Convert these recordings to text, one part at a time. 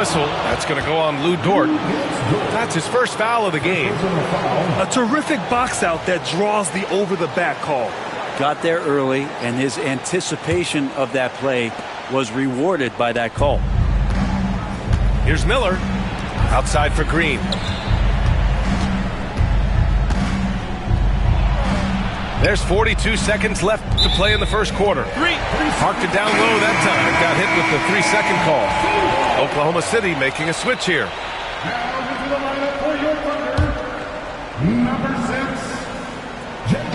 Whistle. That's going to go on Lou Dort. That's his first foul of the game. A terrific box out that draws the over-the-back call. Got there early, and his anticipation of that play was rewarded by that call. Here's Miller. Outside for Green. There's 42 seconds left to play in the first quarter. Parked it down low that time. Got hit with the 3-second call. Oklahoma City making a switch here.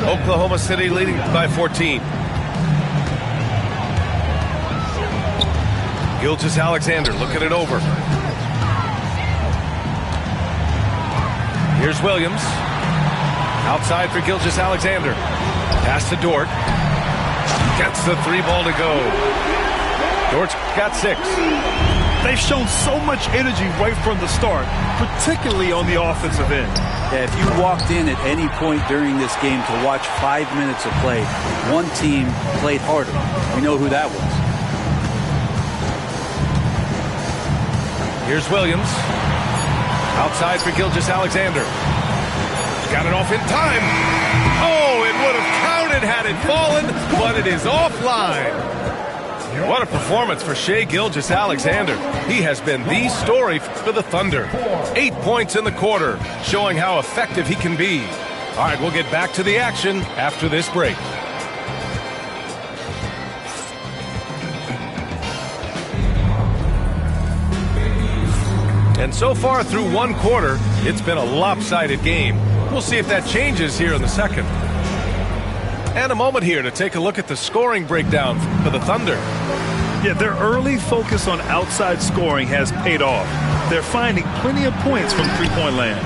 Oklahoma City leading by 14. Gilgeous-Alexander looking it over. Here's Williams. Outside for Gilgeous-Alexander. Pass to Dort. Gets the 3 ball to go. Dort's got 6. They've shown so much energy right from the start, particularly on the offensive end. Yeah, if you walked in at any point during this game to watch 5 minutes of play, one team played harder. We know who that was. Here's Williams. Outside for Gilgeous-Alexander. Got it off in time. Oh, it would have counted had it fallen, but it is offline. What a performance for Shai Gilgeous-Alexander. He has been the story for the Thunder. 8 points in the quarter, showing how effective he can be. All right, we'll get back to the action after this break. And so far through one quarter, it's been a lopsided game. We'll see if that changes here in the second. And a moment here to take a look at the scoring breakdown for the Thunder. Yeah, their early focus on outside scoring has paid off. They're finding plenty of points from three-point land.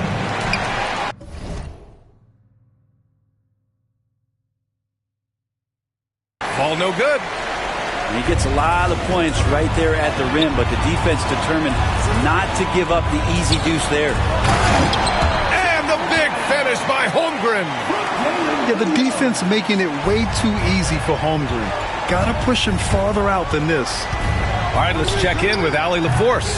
Ball no good. He gets a lot of points right there at the rim, but the defense determined not to give up the easy deuce there. And the big finish by Holmgren. Yeah, the defense making it way too easy for Holmgren. Gotta push him farther out than this. All right, let's check in with Allie LaForce.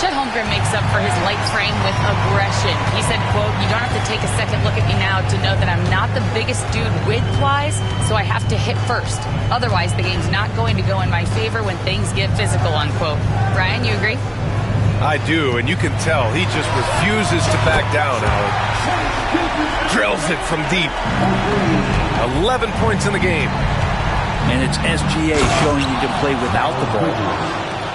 Chet Holmgren makes up for his light frame with aggression. He said, quote, "You don't have to take a second look at me now to know that I'm not the biggest dude width-wise, so I have to hit first. Otherwise, the game's not going to go in my favor when things get physical," unquote. Brian, you agree? I do, and you can tell he just refuses to back down, Allie. Drills it from deep. 11 points in the game. And it's SGA showing you can play without the ball.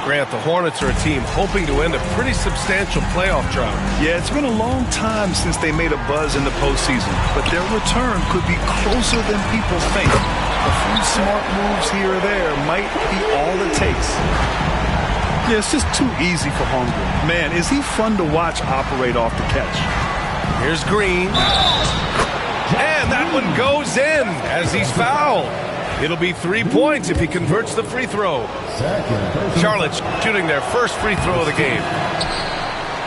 Grant, the Hornets are a team hoping to end a pretty substantial playoff drought. Yeah, it's been a long time since they made a buzz in the postseason, but their return could be closer than people think. A few smart moves here or there might be all it takes. Yeah, it's just too easy for Holmgren. Man, is he fun to watch operate off the catch. Here's Green. And that one goes in as he's fouled. It'll be 3 points if he converts the free throw. Charlotte shooting their first free throw of the game.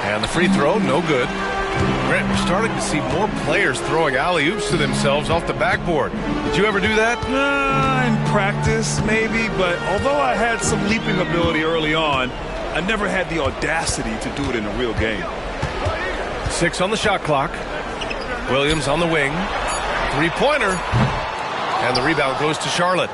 And the free throw, no good. Grant, we're starting to see more players throwing alley-oops to themselves off the backboard. Did you ever do that? In practice, maybe, but although I had some leaping ability early on, I never had the audacity to do it in a real game. 6 on the shot clock. Williams on the wing. Three-pointer. And the rebound goes to Charlotte.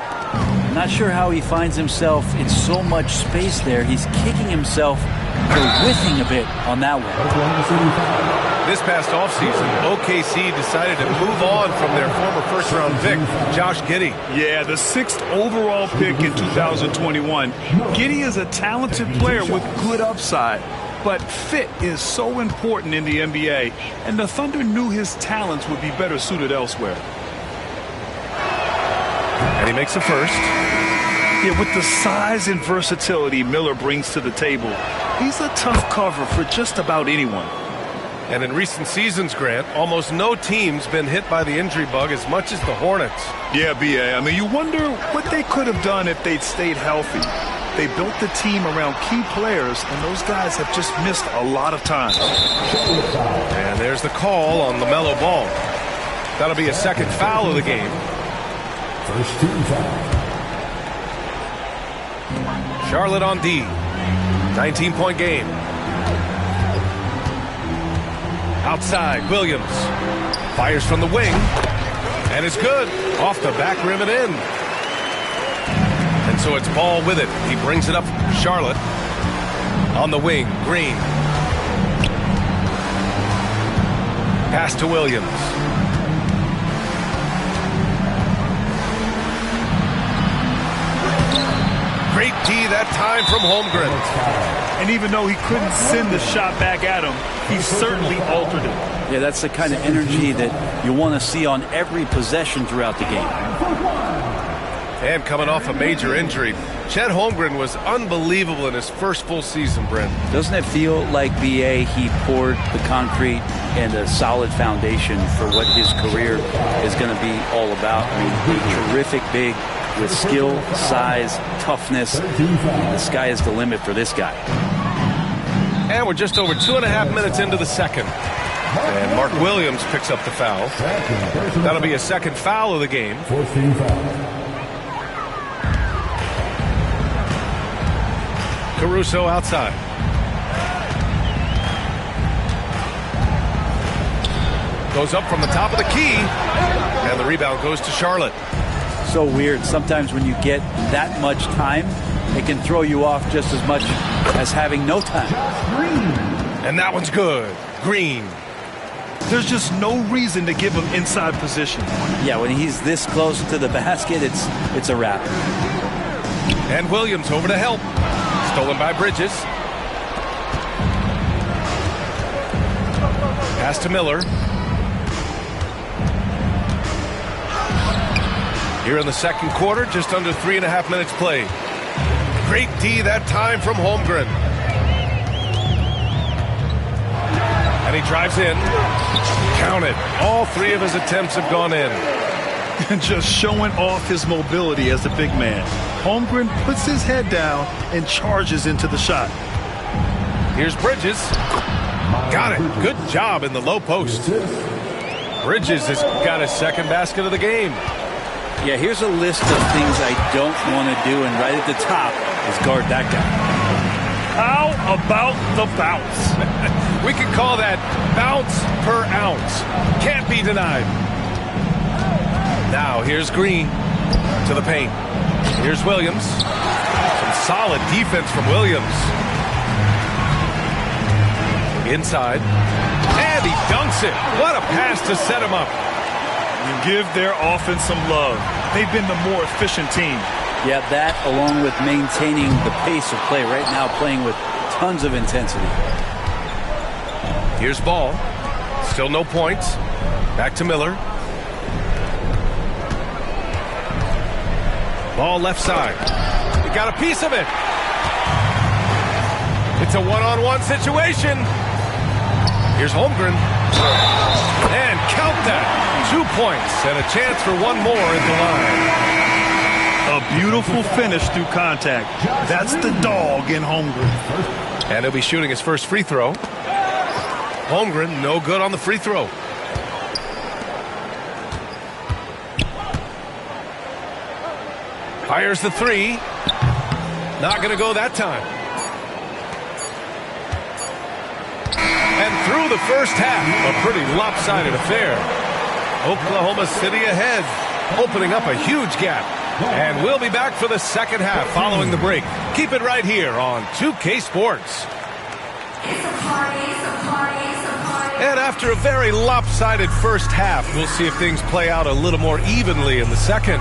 Not sure how he finds himself in so much space there. He's kicking himself for whiffing a bit on that one. This past offseason, OKC decided to move on from their former first-round pick, Josh Giddey. Yeah, the 6th overall pick in 2021. Giddey is a talented player with good upside, but fit is so important in the NBA, and the Thunder knew his talents would be better suited elsewhere. And he makes a first. Yeah, with the size and versatility Miller brings to the table, he's a tough cover for just about anyone. And in recent seasons, Grant, almost no team's been hit by the injury bug as much as the Hornets. Yeah, B.A. I mean, you wonder what they could have done if they'd stayed healthy. They built the team around key players, and those guys have just missed a lot of time. And there's the call on LaMelo Ball. That'll be a second foul of the game. First team foul. Charlotte on D. 19-point game. Outside, Williams fires from the wing, and it's good. Off the back rim and in. And so it's Ball with it. He brings it up for Charlotte. On the wing, Green. Pass to Williams. Great D that time from Holmgren. And even though he couldn't send the shot back at him, he certainly altered it. Yeah, that's the kind of energy that you want to see on every possession throughout the game. And coming off a major injury, Chet Holmgren was unbelievable in his first full season, Brent. Doesn't it feel like, B.A., he poured the concrete and a solid foundation for what his career is going to be all about? I mean, a terrific big with skill, size, toughness. The sky is the limit for this guy. And we're just over 2.5 minutes into the second. And Mark Williams picks up the foul. That'll be a second foul of the game. 14 fouls. Caruso outside. Goes up from the top of the key. And the rebound goes to Charlotte. So weird. Sometimes when you get that much time, it can throw you off just as much as having no time. And that one's good. Green. There's just no reason to give him inside position. Yeah, when he's this close to the basket, it's a wrap. And Williams over to help. Stolen by Bridges. Pass to Miller. Here in the second quarter, just under 3.5 minutes played. Great D that time from Holmgren. And he drives in. Count it. All three of his attempts have gone in. And just showing off his mobility as a big man. Holmgren puts his head down and charges into the shot. Here's Bridges. Got it. Good job in the low post. Bridges has got his second basket of the game. Yeah, here's a list of things I don't want to do, and right at the top is guard that guy. How about the bounce? We could call that bounce per ounce. Can't be denied. Now here's Green to the paint. Here's Williams. Some solid defense from Williams. Inside. And he dunks it. What a pass to set him up. You give their offense some love. They've been the more efficient team. Yeah, that along with maintaining the pace of play right now, playing with tons of intensity. Here's Ball. Still no points. Back to Miller. Ball left side. He got a piece of it. It's a one-on-one situation. Here's Holmgren. And count that. 2 points and a chance for one more at the line. A beautiful finish through contact. That's the dog in Holmgren. And he'll be shooting his first free throw. Holmgren, no good on the free throw. Fires the three. Not going to go that time. And through the first half, a pretty lopsided affair. Oklahoma City ahead, opening up a huge gap. And we'll be back for the second half following the break. Keep it right here on 2K Sports. And after a very lopsided first half, we'll see if things play out a little more evenly in the second.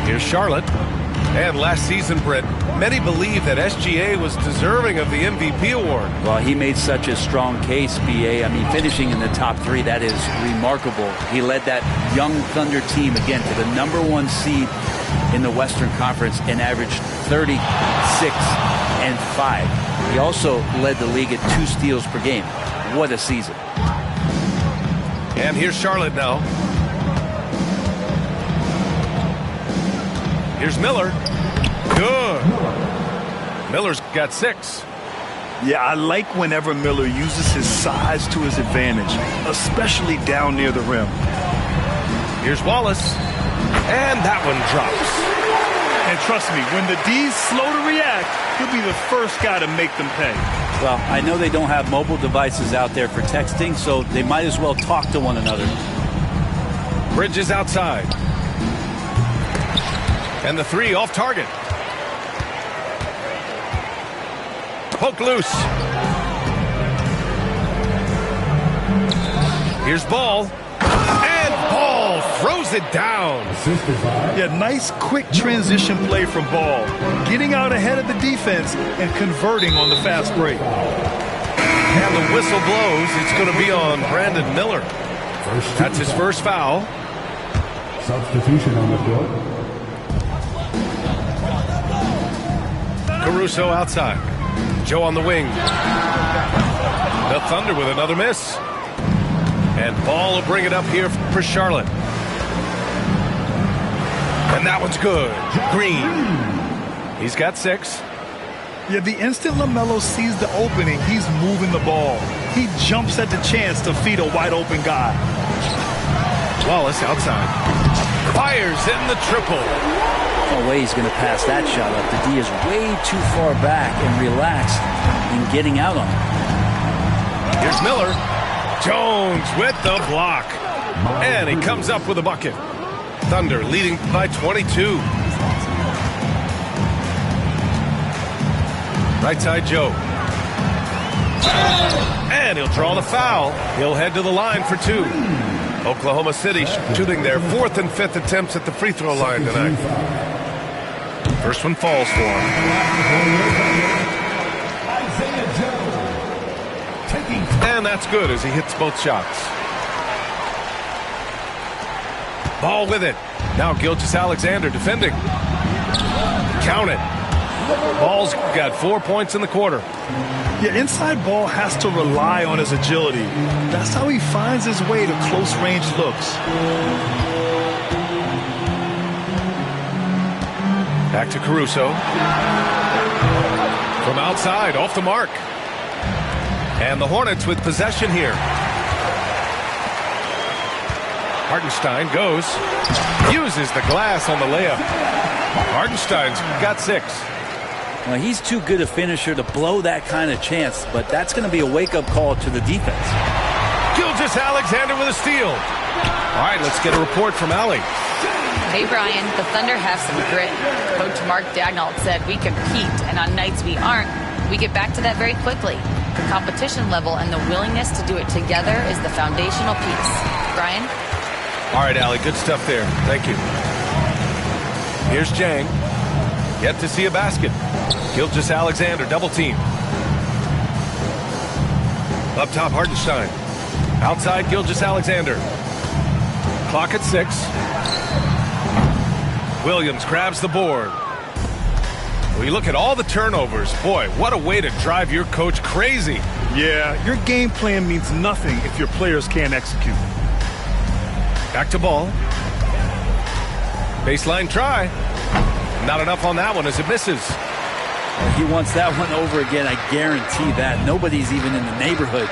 Here's Charlotte. And last season, Britt, many believe that SGA was deserving of the MVP award. Well, he made such a strong case, B.A. I mean, finishing in the top three, that is remarkable. He led that young Thunder team, again, to the #1 seed in the Western Conference and averaged 36 and 5. He also led the league at 2 steals per game. What a season. And here's Charlotte now. Here's Miller. Good. Miller's got 6. Yeah, I like whenever Miller uses his size to his advantage, especially down near the rim. Here's Wallace. And that one drops. And trust me, when the D's slow to react, he'll be the first guy to make them pay. Well, I know they don't have mobile devices out there for texting, so they might as well talk to one another. Bridges outside. And the three off target. Poke loose. Here's Ball. And Ball throws it down. Yeah, nice quick transition play from Ball. Getting out ahead of the defense and converting on the fast break. And the whistle blows. It's going to be on Brandon Miller. That's his first foul. Substitution on the court. Caruso outside. Joe on the wing. The Thunder with another miss. And Ball will bring it up here for Charlotte. And that one's good. Green. He's got 6. Yeah, the instant LaMelo sees the opening, he's moving the ball. He jumps at the chance to feed a wide open guy. Wallace outside. Fires in the triple. No way he's going to pass that shot up. The D is way too far back and relaxed in getting out on it. Here's Miller. Jones with the block. And he comes up with a bucket. Thunder leading by 22. Right side Joe. And he'll draw the foul. He'll head to the line for 2. Oklahoma City shooting their 4th and 5th attempts at the free throw line tonight. First one falls for him. And that's good as he hits both shots. Ball with it. Now Gilgeous-Alexander defending. Count it. Ball's got 4 points in the quarter. Yeah, inside Ball has to rely on his agility. That's how he finds his way to close range looks. Back to Caruso. From outside, off the mark. And the Hornets with possession here. Hartenstein goes. Uses the glass on the layup. Hartenstein's got 6. Well, he's too good a finisher to blow that kind of chance, but that's going to be a wake-up call to the defense. Gilgeous-Alexander with a steal. All right, let's get a report from Allie. Hey, Brian, the Thunder have some grit. Coach Mark Daigneault said we compete, and on nights we aren't, we get back to that very quickly. The competition level and the willingness to do it together is the foundational piece. Brian? All right, Allie, good stuff there. Thank you. Here's Jang. Yet to see a basket. Gilgeous-Alexander double team. Up top, Hartenstein. Outside, Gilgeous-Alexander. Clock at 6. Williams grabs the board. Well, you look at all the turnovers. Boy, what a way to drive your coach crazy. Yeah, your game plan means nothing if your players can't execute. Back to Ball. Baseline try. Not enough on that one as it misses. Well, he wants that one over again, I guarantee that. Nobody's even in the neighborhood.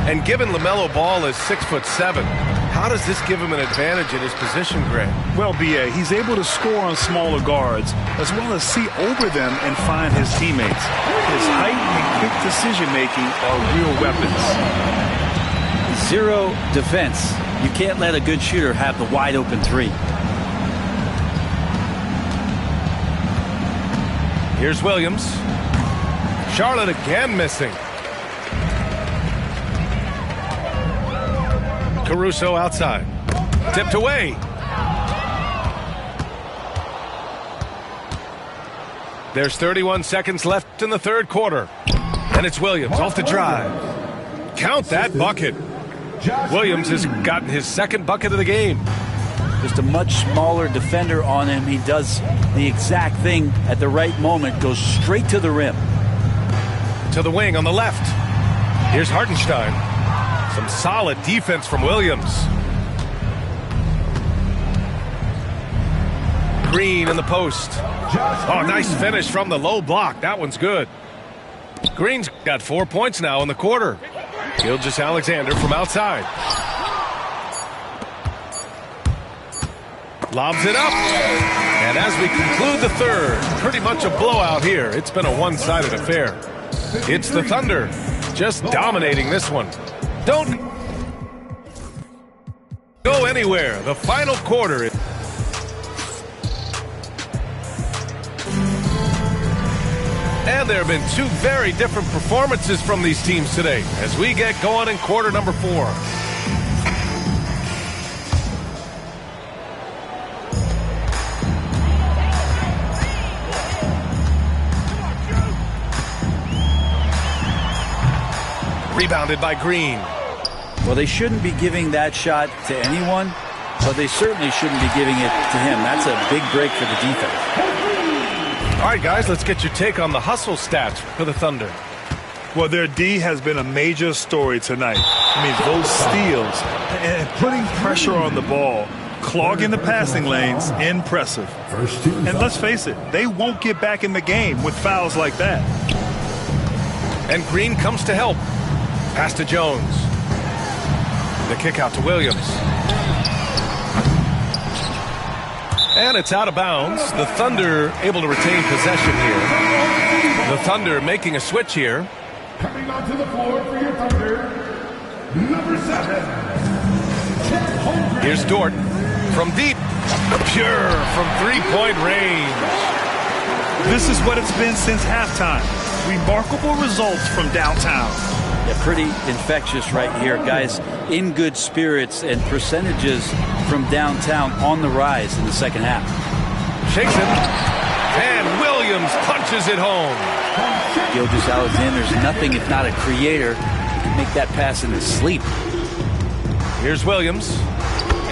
And given LaMelo Ball is 6'7", how does this give him an advantage in his position, Greg? Well, B.A., he's able to score on smaller guards, as well as see over them and find his teammates. His height and quick decision-making are real weapons. 0 defense. You can't let a good shooter have the wide-open 3. Here's Williams. Charlotte again missing. Caruso outside. Tipped away. There's 31 seconds left in the third quarter. And it's Williams off the drive. Count that bucket. Williams has gotten his second bucket of the game. Just a much smaller defender on him. He does the exact thing at the right moment. Goes straight to the rim. To the wing on the left. Here's Hartenstein. Some solid defense from Williams. Green in the post. Oh, nice finish from the low block. That one's good. Green's got 4 points now in the quarter. Gilgeous-Alexander from outside. Lobs it up. And as we conclude the third, pretty much a blowout here. It's been a one-sided affair. It's the Thunder just dominating this one. Don't go anywhere. The final quarter. And there have been two very different performances from these teams today as we get going in quarter number 4. Rebounded by Green. Well, they shouldn't be giving that shot to anyone, but they certainly shouldn't be giving it to him. That's a big break for the defense. All right, guys, let's get your take on the hustle stats for the Thunder. Well, their D has been a major story tonight. I mean, those steals and putting pressure on the ball, clogging the passing lanes, impressive. And let's face it, they won't get back in the game with fouls like that. And Green comes to help. Pass to Jones. The kick out to Williams. And it's out of bounds. The Thunder able to retain possession here. The Thunder making a switch here. Coming onto the floor for your Thunder, number 7. Here's Dort from deep. Pure from three-point range. This is what it's been since halftime. Remarkable results from downtown. Yeah, pretty infectious right here. Guys in good spirits and percentages from downtown on the rise in the second half. Shakes it. And Williams punches it home. Gilgeous-Alexander's nothing if not a creator. He can make that pass in his sleep. Here's Williams.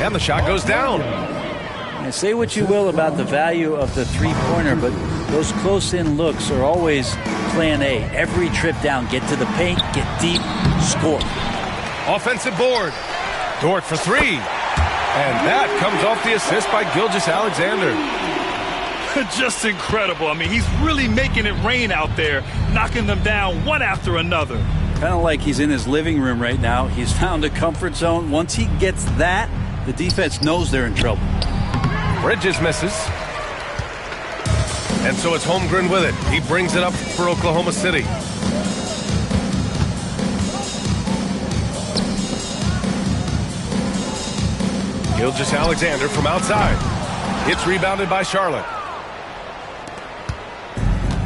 And the shot goes down. And say what you will about the value of the three-pointer, but those close-in looks are always plan A. Every trip down, get to the paint, get deep, score. Offensive board. Dort for three. And that comes off the assist by Gilgeous-Alexander. Just incredible. I mean, he's really making it rain out there, knocking them down one after another. Kind of like he's in his living room right now. He's found a comfort zone. Once he gets that, the defense knows they're in trouble. Bridges misses. And so it's Holmgren with it. He brings it up for Oklahoma City. Gilgeous-Alexander from outside. It's rebounded by Charlotte.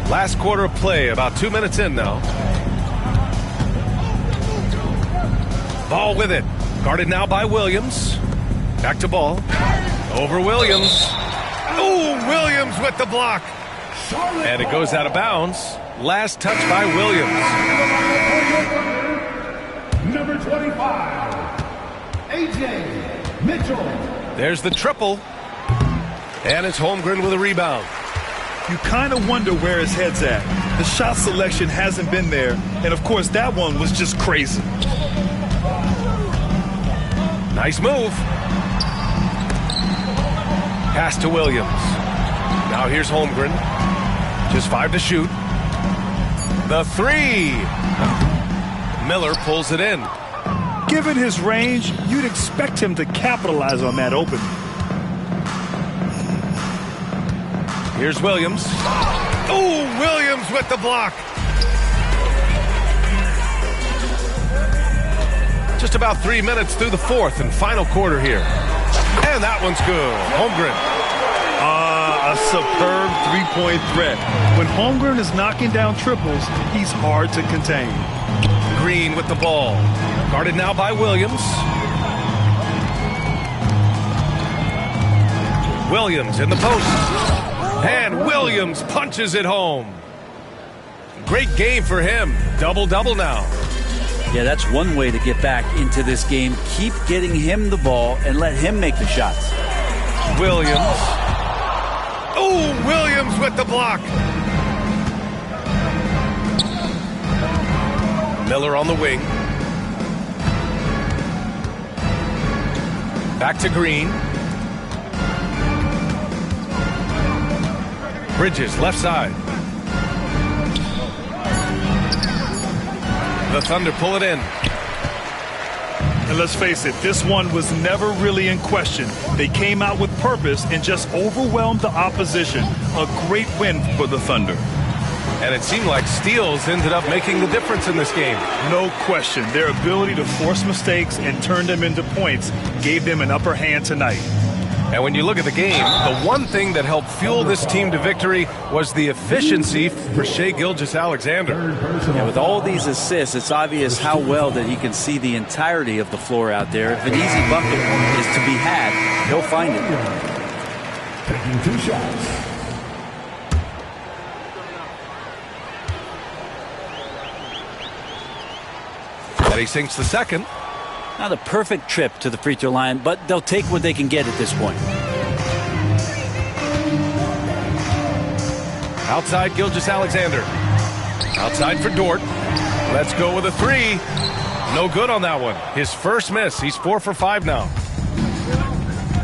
Last quarter of play, about 2 minutes in now. Ball with it. Guarded now by Williams. Back to Ball. Over Williams. Ooh, Williams with the block. And it goes out of bounds. Last touch by Williams. Number 25, A.J. Mitchell. There's the triple. And it's Holmgren with a rebound. You kind of wonder where his head's at. The shot selection hasn't been there. And, of course, that one was just crazy. Nice move. Pass to Williams. Now here's Holmgren. Just 5 to shoot. The three. Miller pulls it in. Given his range, you'd expect him to capitalize on that opening. Here's Williams. Ooh, Williams with the block. Just about 3 minutes through the fourth and final quarter here. And that one's good. Holmgren. A superb three-point threat. When Holmgren is knocking down triples, he's hard to contain. Green with the ball. Guarded now by Williams. Williams in the post. And Williams punches it home. Great game for him. Double-double now. Yeah, that's one way to get back into this game. Keep getting him the ball and let him make the shots. Williams. Oh, Williams with the block. Miller on the wing. Back to Green. Bridges, left side. The Thunder pull it in. And let's face it, this one was never really in question. They came out with purpose and just overwhelmed the opposition. A great win for the Thunder. And it seemed like steals ended up making the difference in this game. No question. Their ability to force mistakes and turn them into points gave them an upper hand tonight. And when you look at the game, the one thing that helped fuel this team to victory was the efficiency for Shai Gilgeous-Alexander. Yeah, with all these assists, it's obvious how well that he can see the entirety of the floor out there. If an easy bucket is to be had, he'll find it. Taking 2 shots. And he sinks the second. Not a perfect trip to the free throw line, but they'll take what they can get at this point. Outside Gilgeous-Alexander. Outside for Dort. Let's go with a 3. No good on that one. His first miss. He's 4 for 5 now.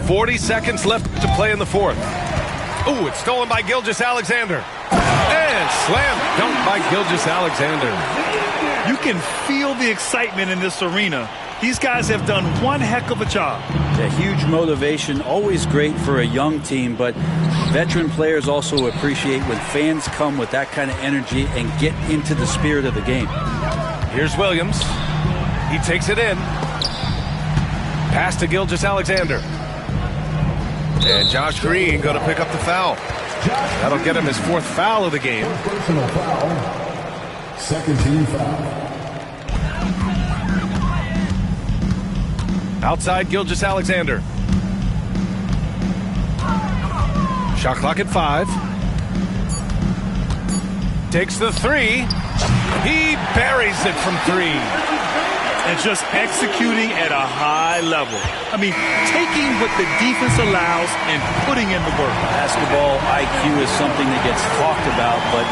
40 seconds left to play in the fourth. Ooh, it's stolen by Gilgeous-Alexander. And slam dunk by Gilgeous-Alexander. You can feel the excitement in this arena. These guys have done one heck of a job. A huge motivation, always great for a young team, but veteran players also appreciate when fans come with that kind of energy and get into the spirit of the game. Here's Williams. He takes it in. Pass to Gilgeous-Alexander. And Josh Green going to pick up the foul. That'll get him his 4th foul of the game. Personal foul. Second team foul. Outside Gilgeous-Alexander. Shot clock at 5. Takes the 3. He buries it from 3. And just executing at a high level. I mean, taking what the defense allows and putting in the work. Basketball IQ is something that gets talked about, but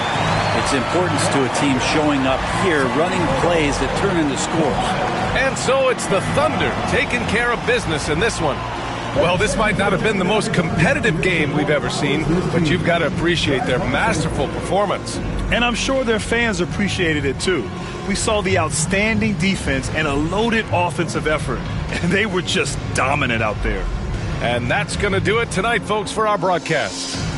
its importance to a team showing up here, running plays that turn into scores. And so it's the Thunder taking care of business in this one. Well, this might not have been the most competitive game we've ever seen, but you've got to appreciate their masterful performance. And I'm sure their fans appreciated it too. We saw the outstanding defense and a loaded offensive effort, and they were just dominant out there. And that's going to do it tonight, folks, for our broadcast.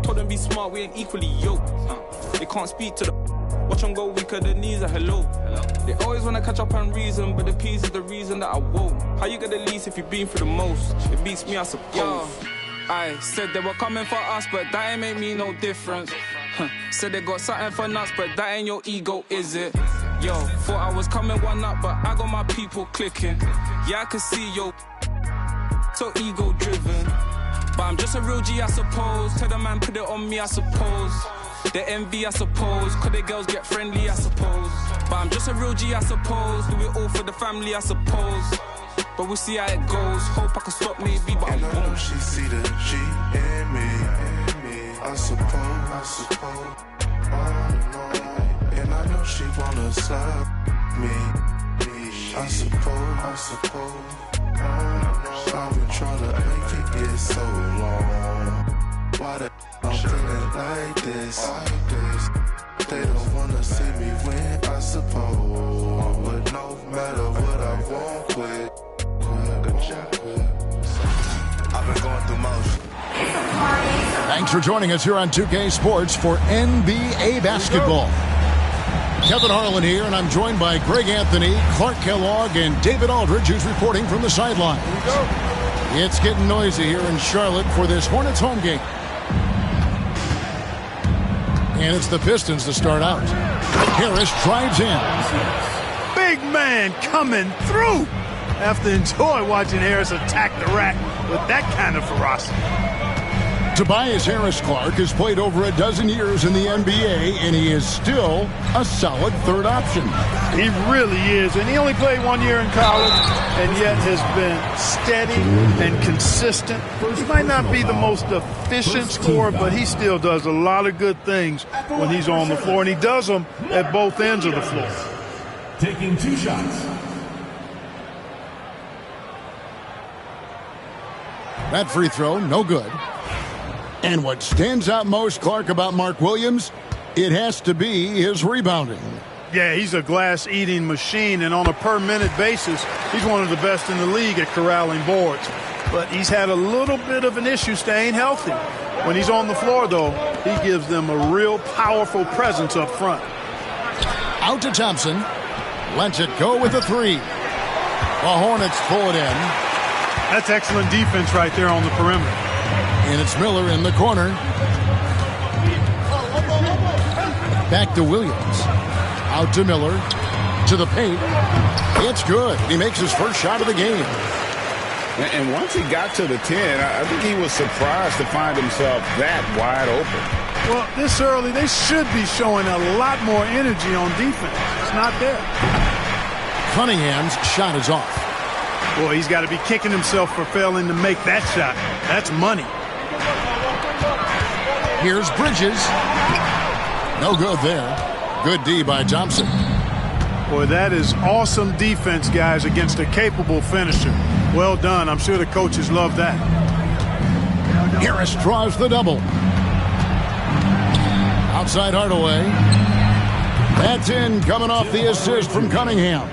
Told them be smart, we ain't equally yoked. They can't speak to the watch them go weaker, the knees are hello. They always wanna catch up and reason, but the peas is the reason that I won't. How you get the least if you've been through the most? It beats me, I suppose. I said they were coming for us, but that ain't make me no difference. Said they got something for nuts, but that ain't your ego, is it? Yo, thought I was coming one up, but I got my people clicking. Yeah, I can see yo, so ego driven. But I'm just a real G, I suppose. Tell the man put it on me, I suppose. The envy, I suppose. Could the girls get friendly, I suppose. But I'm just a real G, I suppose. Do it all for the family, I suppose. But we'll see how it goes. Hope I can stop maybe, but and I I know won't. she see the G in me. I suppose. And I know she wanna suck me. I suppose. I've been trying to make it get so long. Why the I'm feeling like this. They don't wanna see me win, I suppose. But no matter what I won't quit. Good job. I've been going through motion. Thanks for joining us here on 2K Sports for NBA basketball. Kevin Harlan here, and I'm joined by Greg Anthony, Clark Kellogg, and David Aldridge, who's reporting from the sideline. It's getting noisy here in Charlotte for this Hornets home game. And it's the Pistons to start out. Harris drives in. Big man coming through. I have to enjoy watching Harris attack the rack with that kind of ferocity. Tobias Harris-Clark has played over a dozen years in the NBA, and he is still a solid third option. He really is, and he only played 1 year in college, and yet has been steady and consistent. He might not be the most efficient scorer, but he still does a lot of good things when he's on the floor, and he does them at both ends of the floor. Taking 2 shots. That free throw, no good. And what stands out most, Clark, about Mark Williams, it has to be his rebounding. Yeah, he's a glass-eating machine, and on a per-minute basis, he's one of the best in the league at corralling boards. But he's had a little bit of an issue staying healthy. When he's on the floor, though, he gives them a real powerful presence up front. Out to Thompson. Lets it go with a three. The Hornets pull it in. That's excellent defense right there on the perimeter. And it's Miller in the corner. Back to Williams. Out to Miller. To the paint. It's good. He makes his first shot of the game. And once he got to the 10, I think he was surprised to find himself that wide open. Well, this early, they should be showing a lot more energy on defense. It's not there. Cunningham's shot is off. Boy, he's got to be kicking himself for failing to make that shot. That's money. Here's Bridges. No good there. Good D by Thompson. Boy, that is awesome defense, guys, against a capable finisher. Well done. I'm sure the coaches love that. Harris draws the double. Outside Hardaway. That's in, coming off the assist from Cunningham.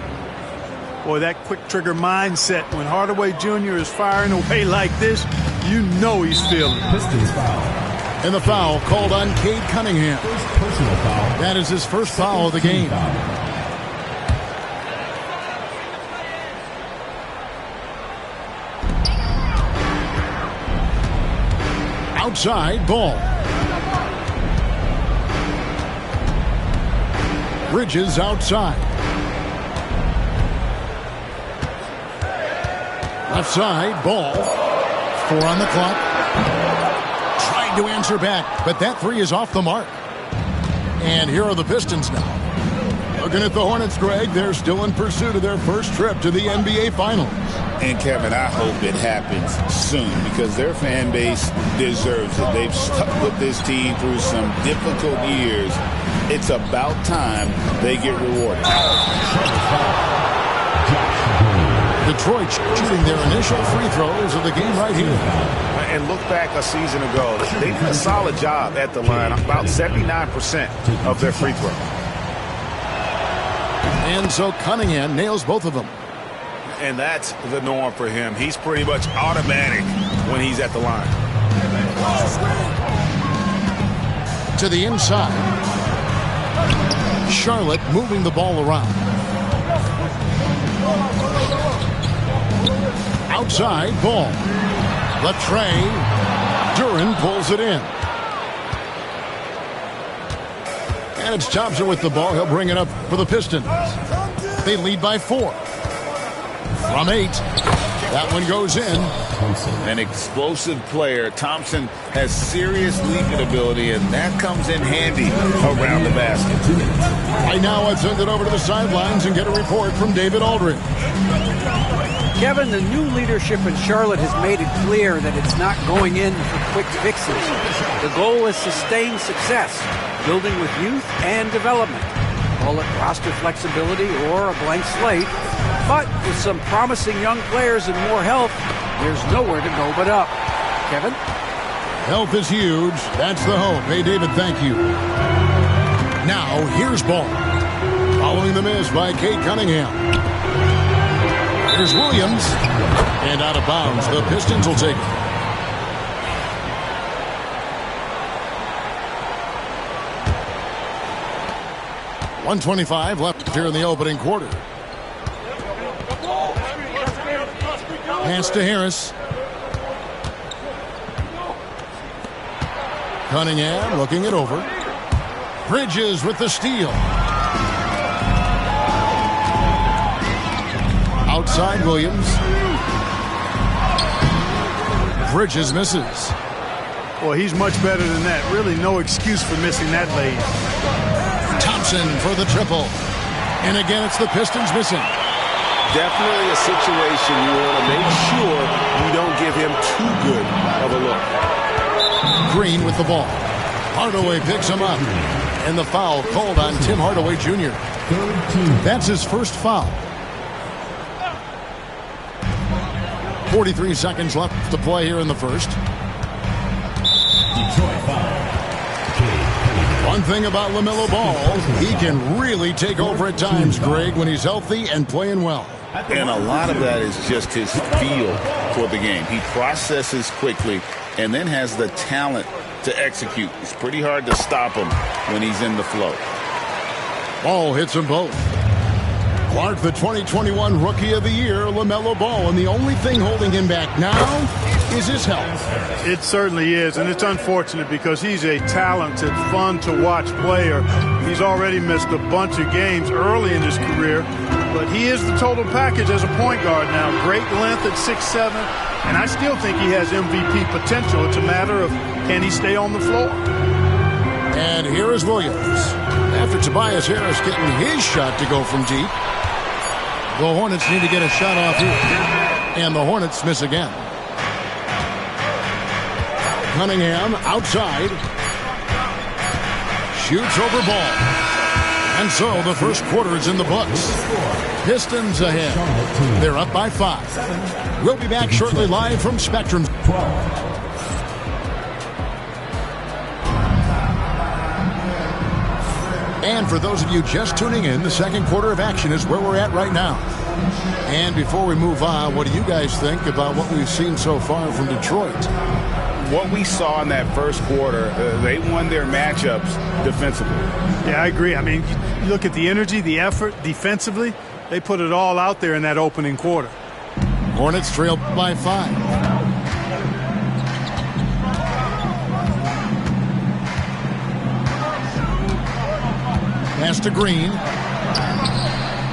Boy, that quick trigger mindset. When Hardaway Jr. is firing away like this, you know he's feeling it. Pistons foul. And the foul called on Cade Cunningham. Personal foul. That is his first foul of the game. Outside, ball. Bridges outside. Left side, ball. 4 on the clock. Trying to answer back, but that three is off the mark. And here are the Pistons now. Looking at the Hornets, Greg, they're still in pursuit of their first trip to the NBA Finals. And, Kevin, I hope it happens soon because their fan base deserves it. They've stuck with this team through some difficult years. It's about time they get rewarded. Detroit shooting their initial free throws of the game right here. And look back a season ago, they did a solid job at the line, about 79% of their free throw. And so Cunningham nails both of them. And that's the norm for him. He's pretty much automatic when he's at the line. To the inside. Charlotte moving the ball around. Outside, ball. Latrey. Duran pulls it in. And it's Thompson with the ball. He'll bring it up for the Pistons. They lead by 4. From 8. That one goes in. An explosive player. Thompson has serious leaping ability, and that comes in handy around the basket. Right now, I'd send it over to the sidelines and get a report from David Aldridge. Kevin, the new leadership in Charlotte has made it clear that it's not going in for quick fixes. The goal is sustained success, building with youth and development. Call it roster flexibility or a blank slate. But with some promising young players and more health, there's nowhere to go but up. Kevin? Health is huge. That's the hope. Hey, David, thank you. Now, here's ball. Following the miss by Kate Cunningham. Here's Williams. And out of bounds. The Pistons will take it. .125 left here in the opening quarter. Pass to Harris. Cunningham looking it over. Bridges with the steal. Outside Williams. Bridges misses. Well, he's much better than that. Really no excuse for missing that lane. Thompson for the triple. And again, it's the Pistons missing. Definitely a situation you want to make sure you don't give him too good of a look. Green with the ball. Hardaway picks him up. And the foul called on Tim Hardaway Jr. That's his first foul. 43 seconds left to play here in the first. One thing about LaMelo Ball, he can really take over at times, Greg, when he's healthy and playing well. And a lot of that is just his feel for the game. He processes quickly and then has the talent to execute. It's pretty hard to stop him when he's in the flow. Ball hits them both. Clark, the 2021 Rookie of the Year, LaMelo Ball, and the only thing holding him back now is his health. It certainly is, and it's unfortunate because he's a talented, fun-to-watch player. He's already missed a bunch of games early in his career, but he is the total package as a point guard now. Great length at 6'7", and I still think he has MVP potential. It's a matter of can he stay on the floor. And here is Williams. After Tobias Harris getting his shot to go from deep, the Hornets need to get a shot off here. And the Hornets miss again. Cunningham outside. Shoots over ball. And so the first quarter is in the books. Pistons ahead. They're up by 5. We'll be back shortly live from Spectrum. And for those of you just tuning in, the second quarter of action is where we're at right now. And before we move on, what do you guys think about what we've seen so far from Detroit? What we saw in that first quarter, they won their matchups defensively. Yeah, I agree. I mean, you look at the energy, the effort defensively, they put it all out there in that opening quarter. Hornets trail by 5. Pass to Green.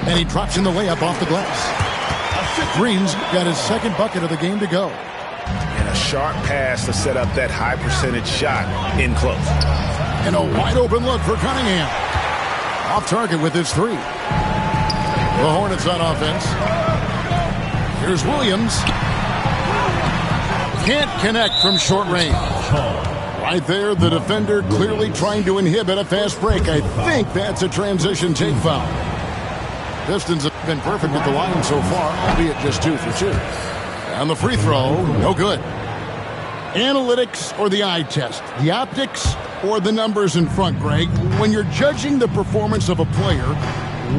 And he drops in the layup off the glass. Green's got his second bucket of the game to go. And a sharp pass to set up that high percentage shot in close. And a wide open look for Cunningham. Off target with his 3. The Hornets on offense. Here's Williams. Can't connect from short range. Right there, the defender clearly trying to inhibit a fast break. I think that's a transition take foul. Pistons have been perfect at the line so far, albeit just 2 for 2. And the free throw, no good. Analytics or the eye test? The optics or the numbers in front, Greg? When you're judging the performance of a player,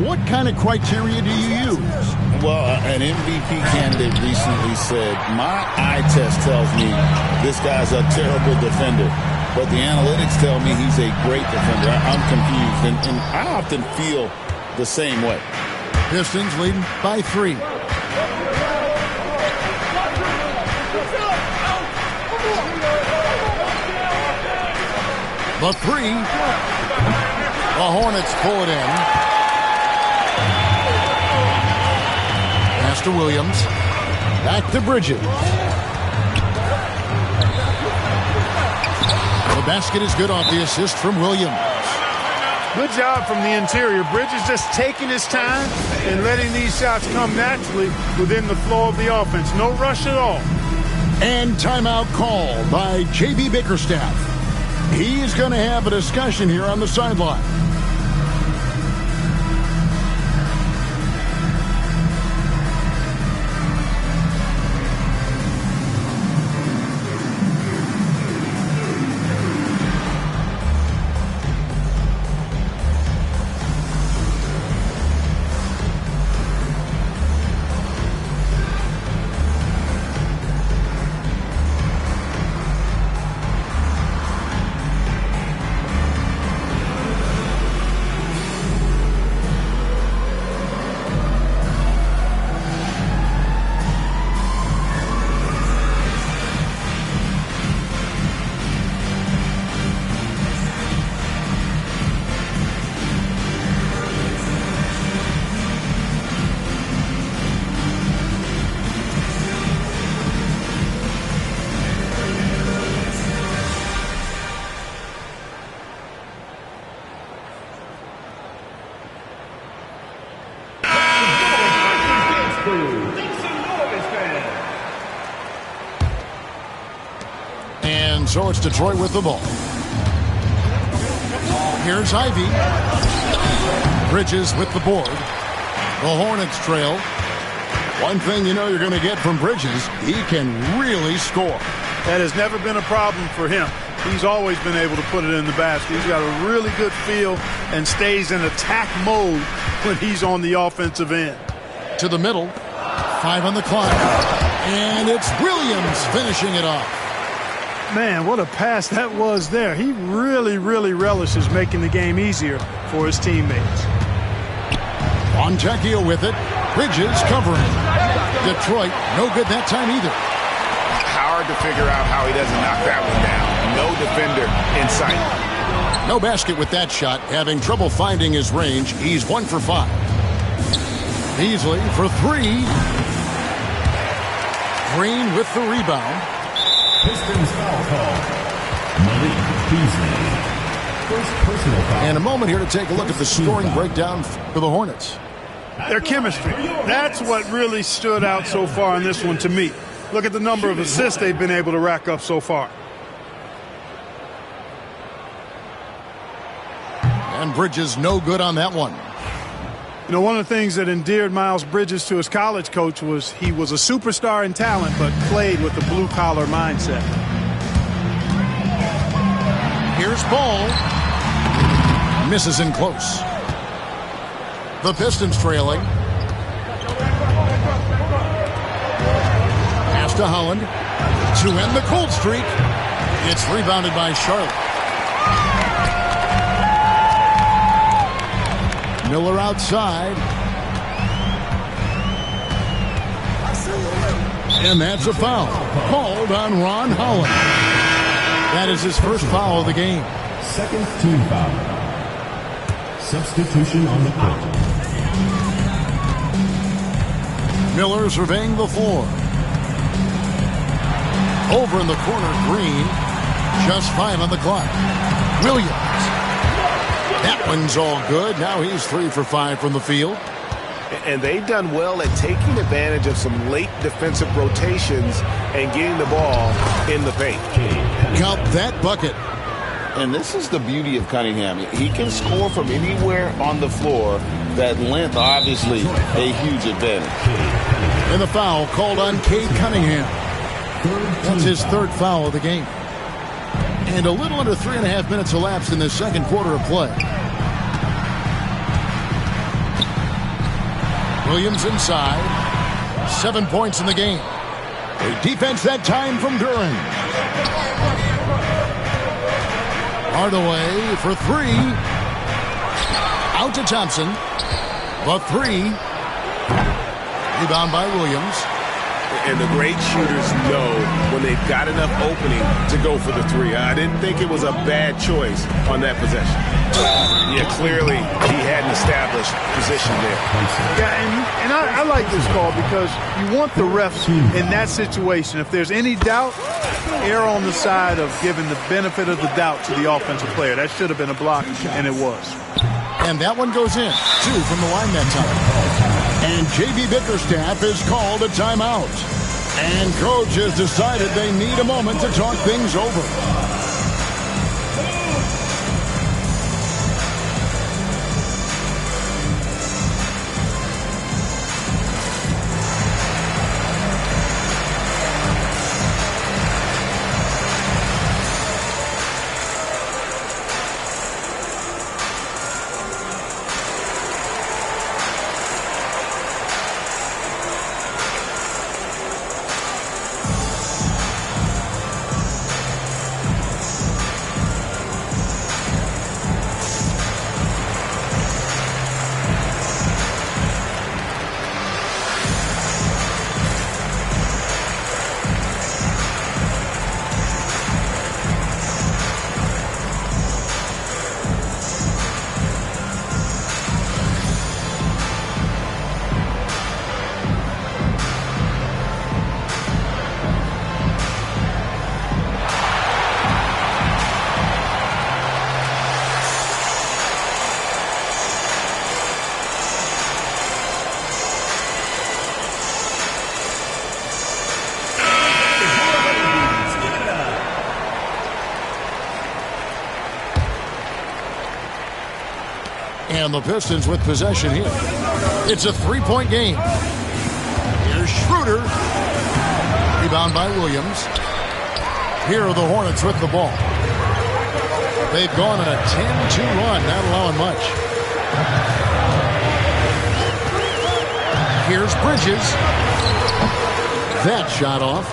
what kind of criteria do you use? Well, an MVP candidate recently said, my eye test tells me this guy's a terrible defender, but the analytics tell me he's a great defender. I'm confused, and I often feel the same way. Pistons leading by 3. The 3. The Hornets pull it in. Pass to Williams. Back to Bridges. The basket is good off the assist from Williams. Good job from the interior. Bridges just taking his time and letting these shots come naturally within the flow of the offense. No rush at all. And timeout call by J.B. Bickerstaff. He's going to have a discussion here on the sideline. So it's Detroit with the ball. Here's Ivy. Bridges with the board. The Hornets trail. One thing you know you're going to get from Bridges, he can really score. That has never been a problem for him. He's always been able to put it in the basket. He's got a really good feel and stays in attack mode when he's on the offensive end. To the middle. 5 on the clock. And it's Williams finishing it off. Man, what a pass that was there. He really, really relishes making the game easier for his teammates. Fontecchio with it. Bridges covering. Detroit, no good that time either. Hard to figure out how he doesn't knock that one down. No defender in sight. No basket with that shot. Having trouble finding his range. He's 1 for 5. Beasley for 3. Green with the rebound. Pistons foul call. Malik Beasley. First personal foul. And a moment here to take a look at the scoring breakdown for the Hornets. Their chemistry. That's what really stood out so far in this one to me. Look at the number of assists they've been able to rack up so far. And Bridges no good on that one. You know, one of the things that endeared Miles Bridges to his college coach was he was a superstar in talent, but played with a blue-collar mindset. Here's Ball. Misses in close. The Pistons trailing. Pass to Holland. To end the cold streak. It's rebounded by Charlotte. Miller outside. And that's a foul called on Ron Holland. That is his first foul of the game. Second team foul. Substitution on the court. Miller surveying the floor. Over in the corner, Green. Just 5 on the clock. Williams. That one's all good. Now he's 3 for 5 from the field. And they've done well at taking advantage of some late defensive rotations and getting the ball in the paint. Count that bucket. And this is the beauty of Cunningham. He can score from anywhere on the floor. That length, obviously, a huge advantage. And the foul called on Cade Cunningham. That's his 3rd foul of the game. And a little under 3.5 minutes elapsed in the second quarter of play. Williams inside. 7 points in the game. A defense that time from Duran. Hardaway for 3. Out to Thompson. The 3. Rebound by Williams. And the great shooters know when they've got enough opening to go for the 3. I didn't think it was a bad choice on that possession. Yeah, clearly he had an established position there. Yeah, and I like this call because you want the refs in that situation. If there's any doubt, err on the side of giving the benefit of the doubt to the offensive player. That should have been a block, and it was. And that one goes in. 2 from the line that time. And J.B. Bickerstaff is called a timeout. And coach has decided they need a moment to talk things over. And the Pistons with possession here. It's a three-point game. Here's Schroeder. Rebound by Williams. Here are the Hornets with the ball. They've gone on a 10-2 run, not allowing much. Here's Bridges. That shot off.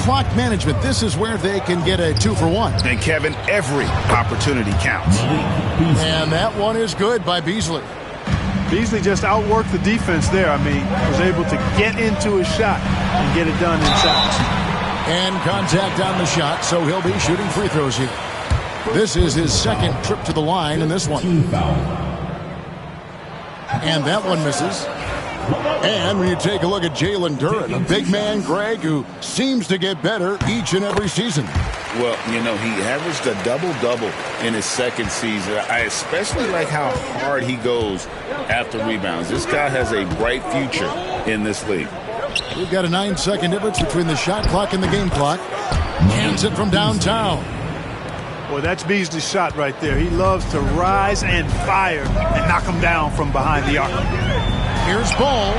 Clock management. This is where they can get a 2-for-1. And Kevin, every opportunity counts. And that one is good by Beasley. Beasley just outworked the defense there. I mean, was able to get into his shot and get it done inside. And contact on the shot, so he'll be shooting free throws here. This is his second trip to the line in this one. And that one misses. And when you take a look at Jalen Duren, a big man, Greg, who seems to get better each and every season. Well, you know, he averaged a double-double in his second season. I especially like how hard he goes after rebounds. This guy has a bright future in this league. We've got a 9-second difference between the shot clock and the game clock. Hands it from downtown. Well, that's Beasley's shot right there. He loves to rise and fire and knock him down from behind the arc. Here's Ball.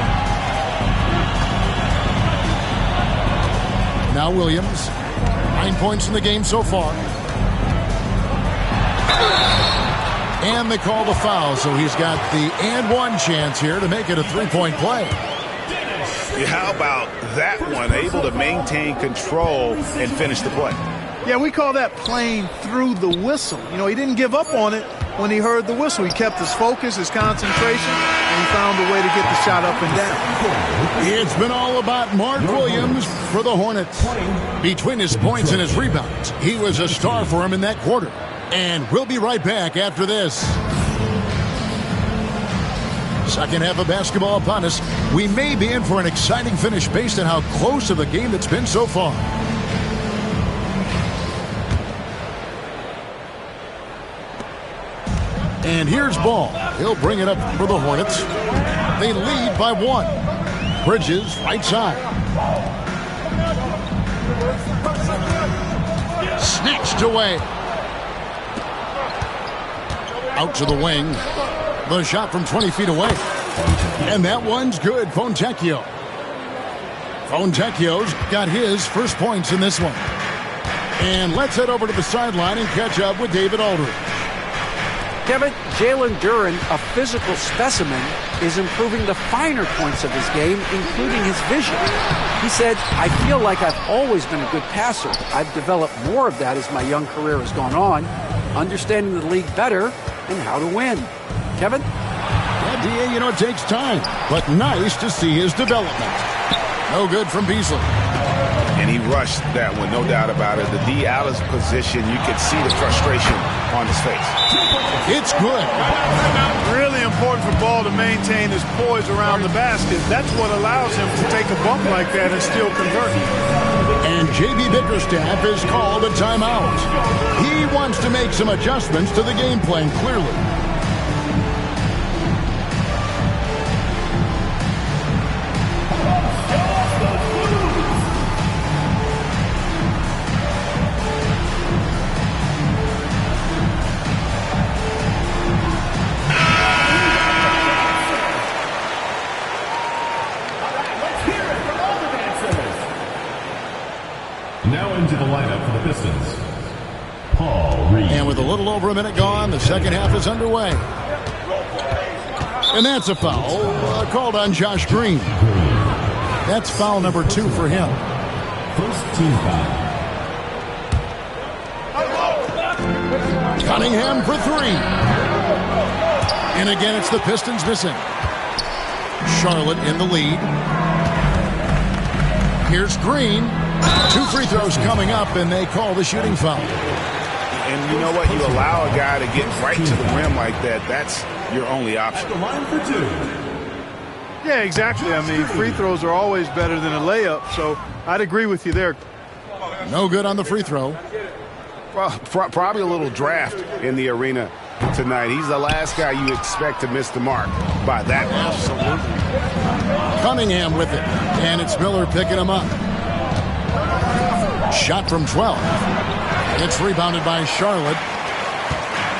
Now Williams. 9 points in the game so far. And they call the foul, so he's got the and one chance here to make it a three-point play. How about that one? Able to maintain control and finish the play. Yeah, we call that playing through the whistle. You know, he didn't give up on it when he heard the whistle. He kept his focus, his concentration, and he found a way to get the shot up and down. It's been all about Mark Williams for the Hornets. Between his points and his rebounds, he was a star for him in that quarter. And we'll be right back after this. Second half of basketball upon us. We may be in for an exciting finish based on how close of a game it's been so far. And here's Ball. He'll bring it up for the Hornets. They lead by 1. Bridges, right side. Snatched away. Out to the wing. The shot from 20 feet away. And that one's good. Fontecchio. Fontecchio's got his first points in this one. And let's head over to the sideline and catch up with David Aldridge. Kevin, Jalen Duren, a physical specimen, is improving the finer points of his game, including his vision. He said, I feel like I've always been a good passer. I've developed more of that as my young career has gone on, understanding the league better and how to win. Kevin? Yeah, DA, you know, it takes time, but nice to see his development. No good from Beasley. And he rushed that one, no doubt about it. The D out of position, you could see the frustration on his face. It's good. Really important for Ball to maintain his poise around the basket. That's what allows him to take a bump like that and still convert. And J.B. Bickerstaff is called a timeout. He wants to make some adjustments to the game plan, clearly. Now into the lineup for the Pistons, Paul Reed. And with a little over a minute gone, the second half is underway. And that's a foul called on Josh Green. That's foul number 2 for him. First team foul. Cunningham for 3. And again, it's the Pistons missing. Charlotte in the lead. Here's Green. 2 free throws coming up, and they call the shooting foul. And you know what? You allow a guy to get right to the rim like that. That's your only option. The line for 2. Yeah, exactly. I mean, free throws are always better than a layup, so I'd agree with you there. No good on the free throw. Probably a little draft in the arena tonight. He's the last guy you expect to miss the mark by that much. Absolutely. Cunningham with it, and it's Miller picking him up. Shot from 12. It's rebounded by Charlotte.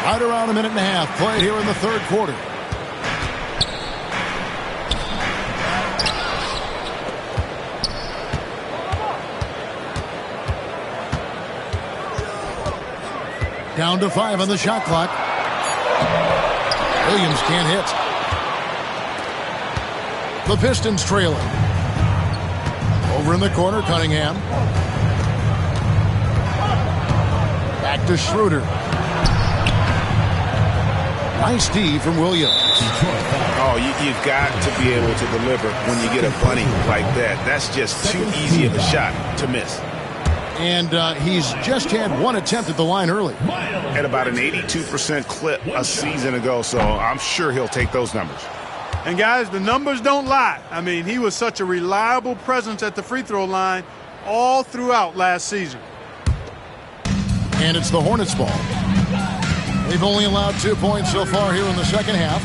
Right around a minute and a half played here in the third quarter. Down to 5 on the shot clock. Williams can't hit. The Pistons trailing. Over in the corner, Cunningham. Back to Schroeder. Nice D from Williams. Oh, you've got to be able to deliver when you get a bunny like that. That's just too easy of a shot to miss. And he's just had one attempt at the line early. At about an 82% clip a season ago, so I'm sure he'll take those numbers. And, guys, the numbers don't lie. I mean, he was such a reliable presence at the free throw line all throughout last season. And it's the Hornets' ball. They've only allowed 2 points so far here in the second half.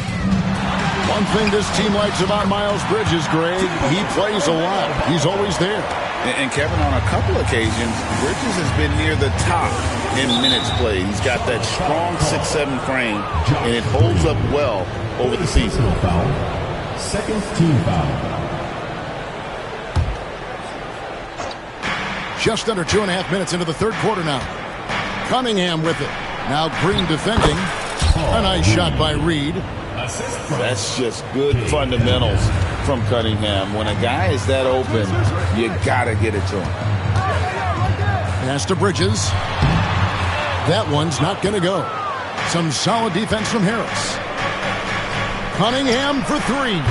One thing this team likes about Miles Bridges, Greg, he plays a lot. He's always there. And Kevin, on a couple occasions, Bridges has been near the top in minutes played. He's got that strong 6'7" frame, and it holds up well over the season. Second team foul. Just under 2.5 minutes into the third quarter now. Cunningham with it. Now Green defending. A nice shot by Reed. That's just good fundamentals from Cunningham. When a guy is that open, you got to get it to him. Pass to Bridges. That one's not going to go. Some solid defense from Harris. Cunningham for 3.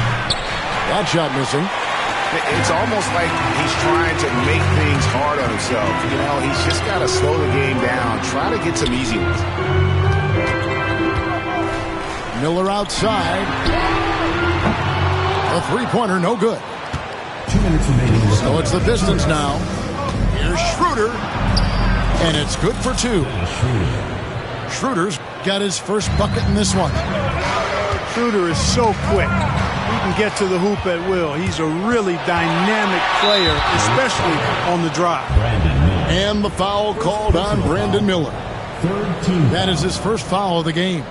That shot missing. It's almost like he's trying to make things hard on himself. You know, he's just got to slow the game down. Try to get some easy ones. Miller outside. A three-pointer, no good. 2 minutes remaining. So it's the Pistons now. Here's Schroeder. And it's good for 2. Schroeder's got his first bucket in this one. Schroeder is so quick. He can get to the hoop at will. He's a really dynamic player, especially on the drive. And the foul called on Brandon Miller. Third team. That is his first foul of the game.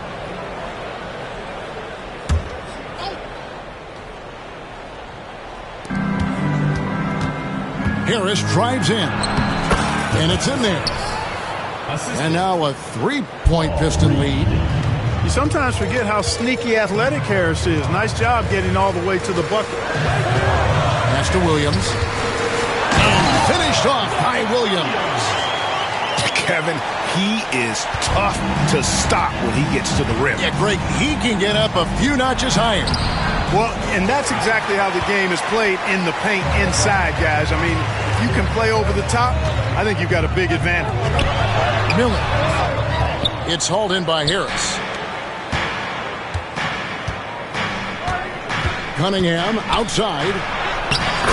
Harris drives in. And it's in there. And now a 3-point Piston lead. You sometimes forget how sneaky athletic Harris is. Nice job getting all the way to the bucket. Pass to Williams. And finished off by Williams. Kevin, he is tough to stop when he gets to the rim. Yeah, Greg, he can get up a few notches higher. Well, and that's exactly how the game is played in the paint inside, guys. I mean, if you can play over the top, I think you've got a big advantage. Miller. It's hauled in by Harris. Cunningham outside.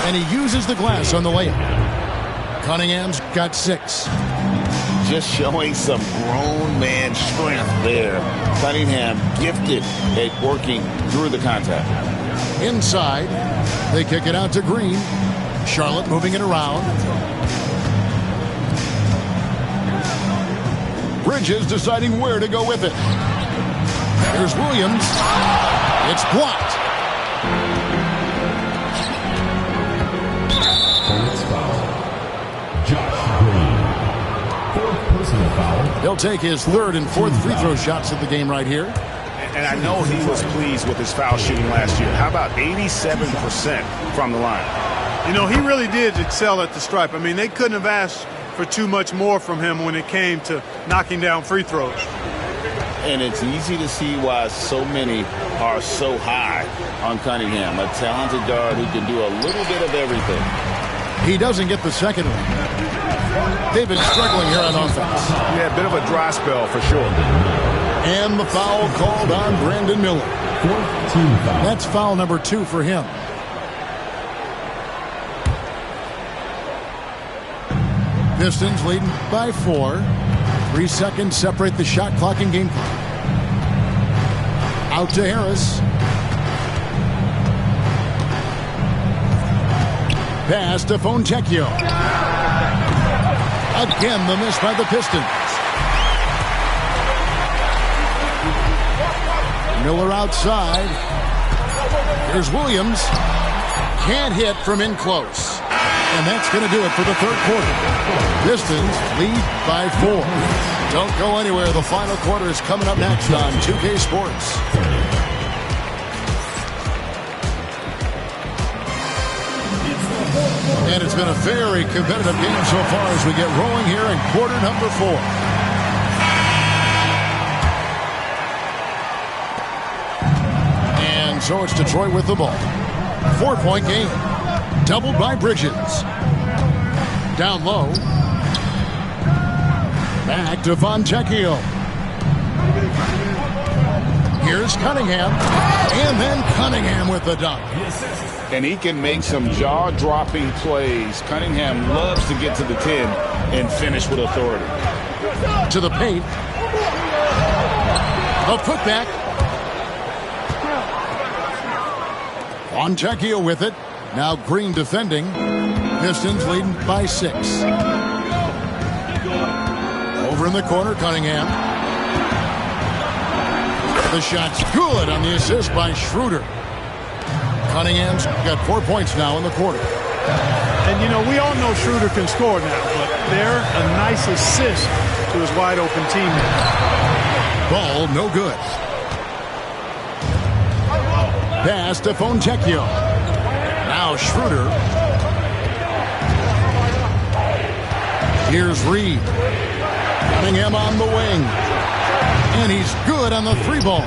And he uses the glass on the layup. Cunningham's got 6. Just showing some grown man strength there. Cunningham gifted at working through the contact. Inside, they kick it out to Green. Charlotte moving it around. Bridges deciding where to go with it. Here's Williams. It's blocked. He'll take his 3rd and 4th free throw shots of the game right here. And I know he was pleased with his foul shooting last year. How about 87% from the line? You know, he really did excel at the stripe. I mean, they couldn't have asked for too much more from him when it came to knocking down free throws. And it's easy to see why so many are so high on Cunningham, a talented guard who can do a little bit of everything. He doesn't get the second one. They've been struggling here on offense. Yeah, a bit of a dry spell for sure. And the foul called on Brandon Miller. That's foul number 2 for him. Pistons leading by 4. 3 seconds separate the shot clock and game clock. Out to Harris. Pass to Fontecchio. Again, the miss by the Pistons. Miller outside. Here's Williams. Can't hit from in close. And that's going to do it for the third quarter. Pistons lead by 4. Don't go anywhere. The final quarter is coming up next on 2K Sports. And it's been a very competitive game so far as we get rolling here in quarter number 4. And so it's Detroit with the ball. 4-point game. Doubled by Bridges. Down low. Back to Fontecchio. Here's Cunningham. And then Cunningham with the dunk. And he can make some jaw-dropping plays. Cunningham loves to get to the 10 and finish with authority. To the paint. A putback. Fontecchio with it. Now Green defending. Pistons leading by 6. Over in the corner, Cunningham. The shot's good on the assist by Schroeder. Cunningham's got 4 points now in the quarter. And, you know, we all know Schroeder can score now, but they're a nice assist to his wide-open teammate. Ball no good. Pass to Fontecchio. Now Schroeder. Here's Reed. Cunningham on the wing. And he's good on the 3-ball.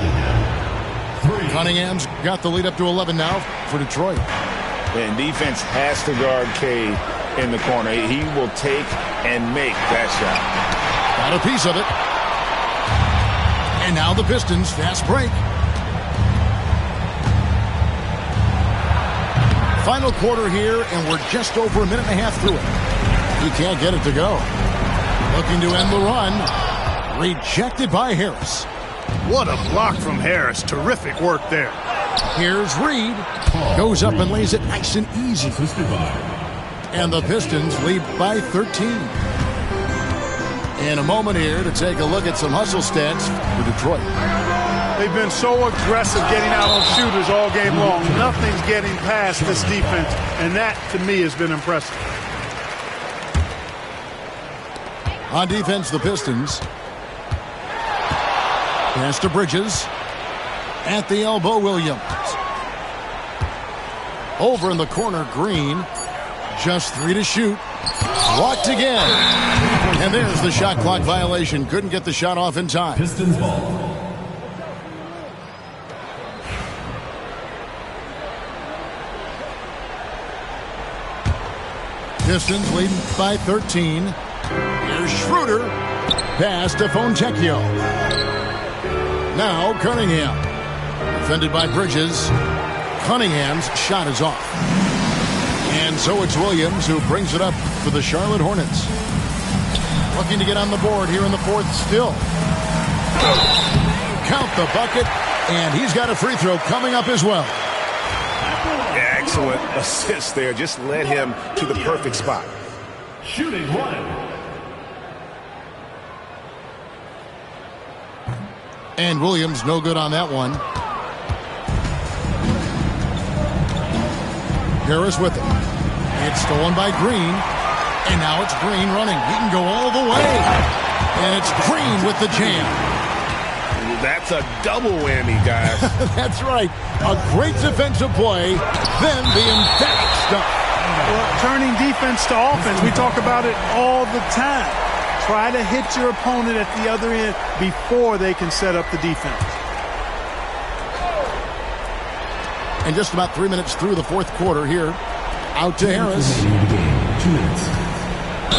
Cunningham's got the lead up to 11 now for Detroit. And defense has to guard K in the corner. He will take and make that shot. Got a piece of it. And now the Pistons, fast break. Final quarter here, and we're just over a minute and a half through it. He can't get it to go. Looking to end the run. Rejected by Harris. What a block from Harris. Terrific work there. Here's Reed. Goes up and lays it nice and easy. And the Pistons lead by 13. In a moment here to take a look at some hustle stats for Detroit. They've been so aggressive getting out on shooters all game long. Nothing's getting past this defense, and that, to me, has been impressive. On defense, the Pistons. Pass to Bridges. At the elbow, Williams. Over in the corner, Green. Just 3 to shoot. Blocked again. And there's the shot clock violation. Couldn't get the shot off in time. Pistons ball. Pistons leading by 13. Here's Schroeder. Pass to Fontecchio. Now Cunningham. Defended by Bridges. Cunningham's shot is off. And so it's Williams who brings it up for the Charlotte Hornets. Looking to get on the board here in the fourth still. Count the bucket. And he's got a free throw coming up as well. Excellent assist there. Just led him to the perfect spot. Shooting one. And Williams no good on that one. Harris with it. It's stolen by Green. And now it's Green running. He can go all the way. And it's Green with the jam. That's a double whammy, guys. That's right. A great defensive play, then the emphatic stuff. Well, turning defense to offense, we talk about it all the time. Try to hit your opponent at the other end before they can set up the defense. And just about 3 minutes through the fourth quarter here. Out to Harris. 2 minutes.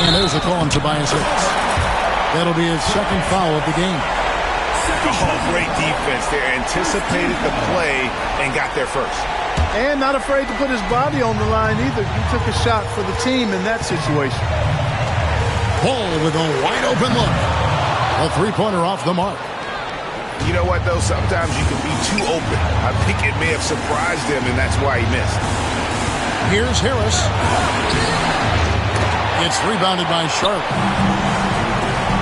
And there's a call on Tobias Harris. That'll be his second foul of the game. Oh, great defense there. Anticipated the play and got there first. And not afraid to put his body on the line either. He took a shot for the team in that situation. Ball with a wide open look. A three-pointer off the mark. You know what, though? Sometimes you can be too open. I think it may have surprised him, and that's why he missed. Here's Harris. It's rebounded by Sharp.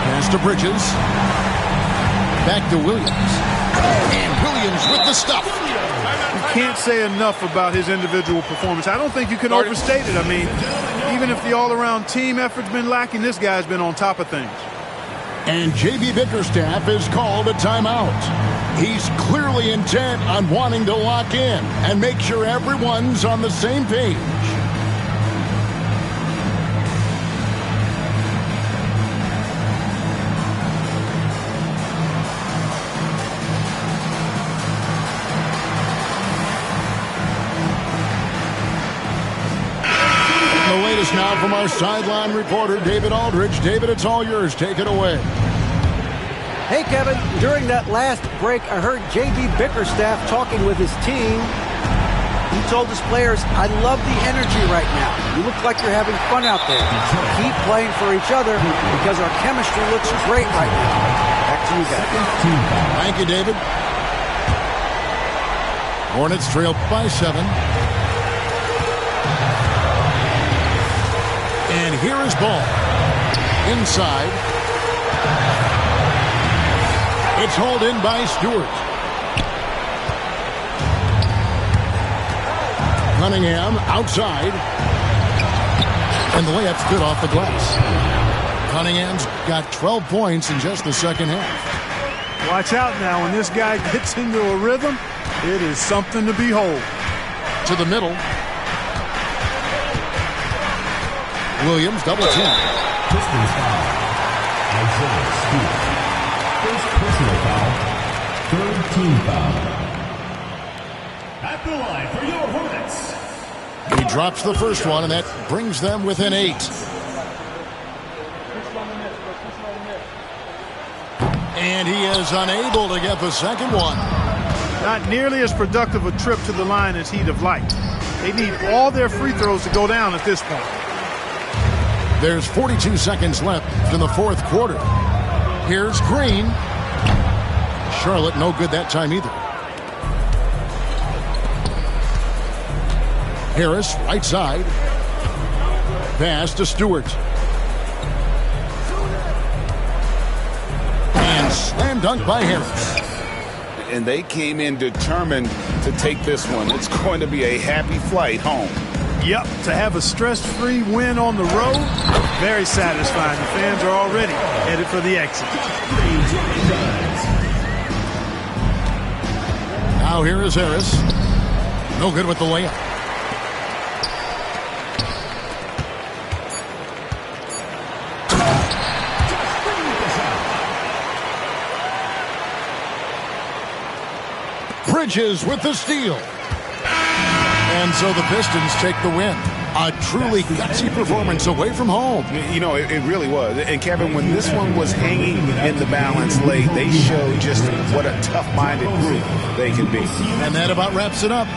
Pass to Bridges. Back to Williams. And Williams Williams with the stuff. You can't say enough about his individual performance. I don't think you can overstate it. I mean, even if the all-around team effort's been lacking, this guy's been on top of things. And J.B. Bickerstaff is called a timeout. He's clearly intent on wanting to lock in and make sure everyone's on the same page. Now from our sideline reporter, David Aldridge. David, it's all yours. Take it away. Hey, Kevin. During that last break, I heard J.B. Bickerstaff talking with his team. He told his players, I love the energy right now. You look like you're having fun out there. Keep playing for each other because our chemistry looks great right now. Back to you guys. Thank you, David. Hornets trail by 7. And here is ball. Inside. It's hauled in by Stewart. Cunningham outside. And the layup's good off the glass. Cunningham's got 12 points in just the second half. Watch out now. When this guy gets into a rhythm, it is something to behold. To the middle. Williams double team. Pistons foul. Isaiah Stewart. First personal foul. Third team foul. At the line for your Hornets. He drops the first one, and that brings them within 8. And he is unable to get the second one. Not nearly as productive a trip to the line as he'd have liked. They need all their free throws to go down at this point. There's 42 seconds left in the fourth quarter. Here's Green. Charlotte no good that time either. Harris, right side. Pass to Stewart. And slam dunk by Harris. And they came in determined to take this one. It's going to be a happy flight home. Yep, to have a stress-free win on the road, very satisfying. The fans are already headed for the exit. Now here is Harris. No good with the layup. Bridges with the steal. And so the Pistons take the win. A truly gutsy performance away from home. You know, it really was. And Kevin, when this one was hanging in the balance late, they showed just what a tough-minded group they can be. And that about wraps it up.